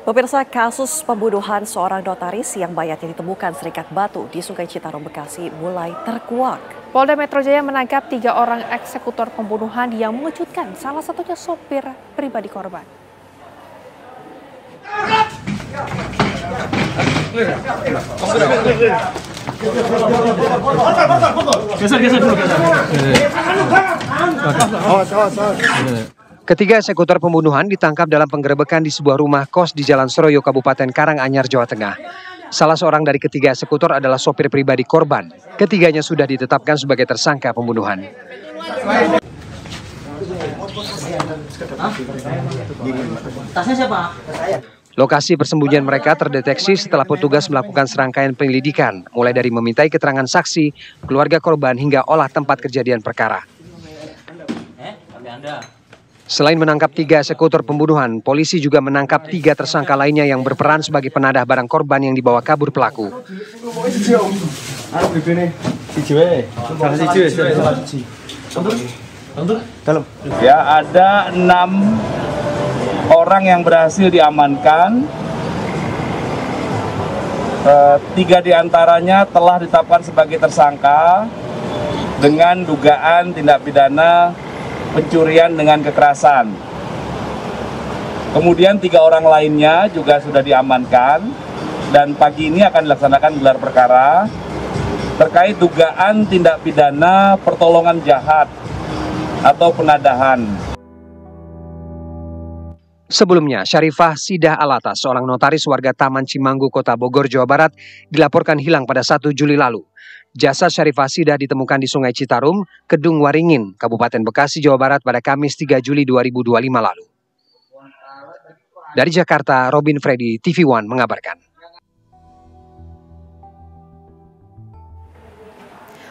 Pemirsa, kasus pembunuhan seorang notaris yang mayatnya ditemukan serikat batu di Sungai Citarum, Bekasi mulai terkuak. Polda Metro Jaya menangkap 3 orang eksekutor pembunuhan yang mengejutkan, salah satunya sopir pribadi korban. Ketiga eksekutor pembunuhan ditangkap dalam penggerebekan di sebuah rumah kos di Jalan Seroyo, Kabupaten Karanganyar, Jawa Tengah. Salah seorang dari ketiga eksekutor adalah sopir pribadi korban. Ketiganya sudah ditetapkan sebagai tersangka pembunuhan. Lokasi persembunyian mereka terdeteksi setelah petugas melakukan serangkaian penyelidikan, mulai dari memintai keterangan saksi, keluarga korban hingga olah tempat kejadian perkara. Selain menangkap 3 eksekutor pembunuhan, polisi juga menangkap 3 tersangka lainnya yang berperan sebagai penadah barang korban yang dibawa kabur pelaku. Ya, ada 6 orang yang berhasil diamankan. 3 diantaranya telah ditetapkan sebagai tersangka dengan dugaan tindak pidana pencurian dengan kekerasan. Kemudian 3 orang lainnya juga sudah diamankan dan pagi ini akan dilaksanakan gelar perkara terkait dugaan tindak pidana pertolongan jahat atau penadahan. Sebelumnya, Syarifah Sidah Alatas, seorang notaris warga Taman Cimanggu, Kota Bogor, Jawa Barat, dilaporkan hilang pada 1 Juli lalu. Jasad Syarifah Sidah ditemukan di Sungai Citarum, Kedung Waringin, Kabupaten Bekasi, Jawa Barat pada Kamis 3 Juli 2025 lalu. Dari Jakarta, Robin Freddy, TV One mengabarkan.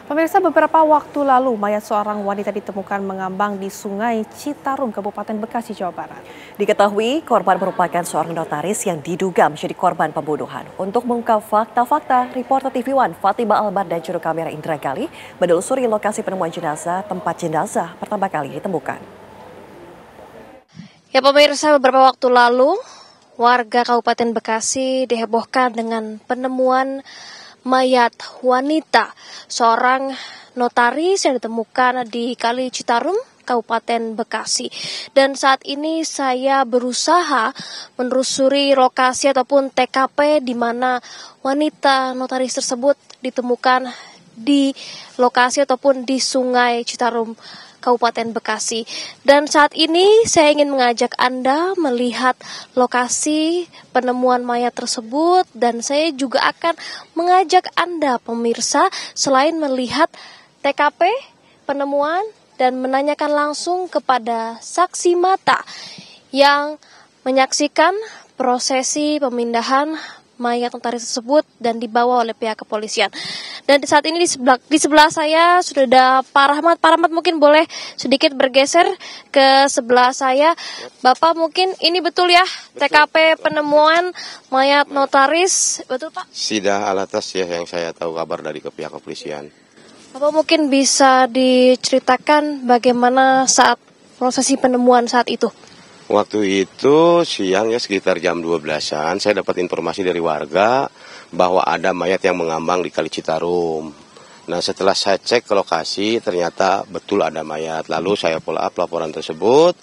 Pemirsa, beberapa waktu lalu mayat seorang wanita ditemukan mengambang di Sungai Citarum, Kabupaten Bekasi, Jawa Barat. Diketahui korban merupakan seorang notaris yang diduga menjadi korban pembunuhan. Untuk mengungkap fakta-fakta, reporter TV One Fatima Albar dan juru kamera Indra Gali menelusuri lokasi penemuan jenazah tempat jenazah pertama kali ditemukan. Ya pemirsa, beberapa waktu lalu warga Kabupaten Bekasi dihebohkan dengan penemuan mayat wanita seorang notaris yang ditemukan di Kali Citarum, Kabupaten Bekasi. Dan saat ini saya berusaha menelusuri lokasi ataupun TKP di mana wanita notaris tersebut ditemukan di lokasi ataupun di Sungai Citarum, Kabupaten Bekasi. Dan saat ini saya ingin mengajak Anda melihat lokasi penemuan mayat tersebut, dan saya juga akan mengajak Anda pemirsa selain melihat TKP penemuan dan menanyakan langsung kepada saksi mata yang menyaksikan prosesi pemindahan mayat notaris tersebut dan dibawa oleh pihak kepolisian. Dan saat ini di sebelah saya sudah ada Pak Rahmat. Pak Rahmat mungkin boleh sedikit bergeser ke sebelah saya. Bapak mungkin ini betul ya TKP penemuan mayat notaris, betul Pak? Sidah Alatas ya yang saya tahu kabar dari pihak kepolisian. Bapak mungkin bisa diceritakan bagaimana saat prosesi penemuan saat itu? Waktu itu siang ya sekitar jam 12-an saya dapat informasi dari warga bahwa ada mayat yang mengambang di Kali Citarum. Nah setelah saya cek ke lokasi ternyata betul ada mayat. Lalu saya follow up laporan tersebut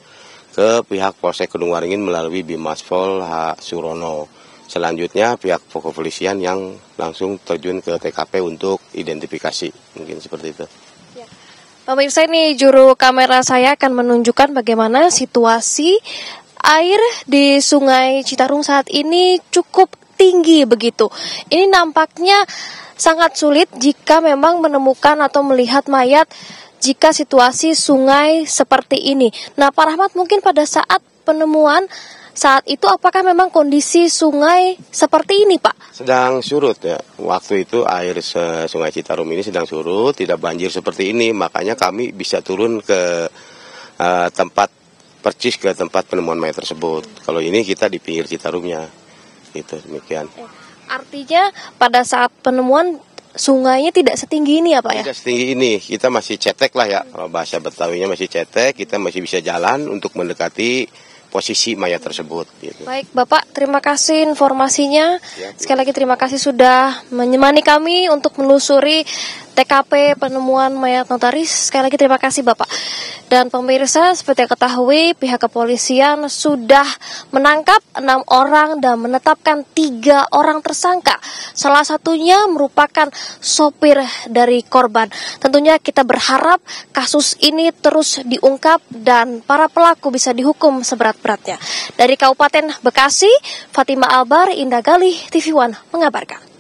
ke pihak Polsek Kedung Waringin melalui Bimaspol H. Surono. Selanjutnya pihak kepolisian yang langsung terjun ke TKP untuk identifikasi. Mungkin seperti itu. Pemirsa, ini juru kamera saya akan menunjukkan bagaimana situasi air di Sungai Citarum saat ini cukup tinggi begitu. Ini nampaknya sangat sulit jika memang menemukan atau melihat mayat jika situasi sungai seperti ini. Nah, Pak Rahmat, mungkin pada saat penemuan saat itu apakah memang kondisi sungai seperti ini, Pak? Sedang surut ya. Waktu itu air Sungai Citarum ini sedang surut, tidak banjir seperti ini. Makanya kami bisa turun ke tempat percis ke tempat penemuan mayat tersebut. Kalau ini kita di pinggir Citarumnya. Itu demikian. Artinya pada saat penemuan sungainya tidak setinggi ini ya Pak ya? Tidak setinggi ini, kita masih cetek lah ya. Kalau bahasa Betawinya masih cetek, kita masih bisa jalan untuk mendekati posisi mayat tersebut. Gitu. Baik Bapak, terima kasih informasinya. Sekali lagi terima kasih sudah menemani kami untuk menelusuri TKP penemuan mayat notaris. Sekali lagi terima kasih Bapak. Dan pemirsa, seperti yang ketahui, pihak kepolisian sudah menangkap 6 orang dan menetapkan 3 orang tersangka. Salah satunya merupakan sopir dari korban. Tentunya kita berharap kasus ini terus diungkap dan para pelaku bisa dihukum seberat-beratnya. Dari Kabupaten Bekasi, Fatima Albar, Indah Galih, TV One mengabarkan.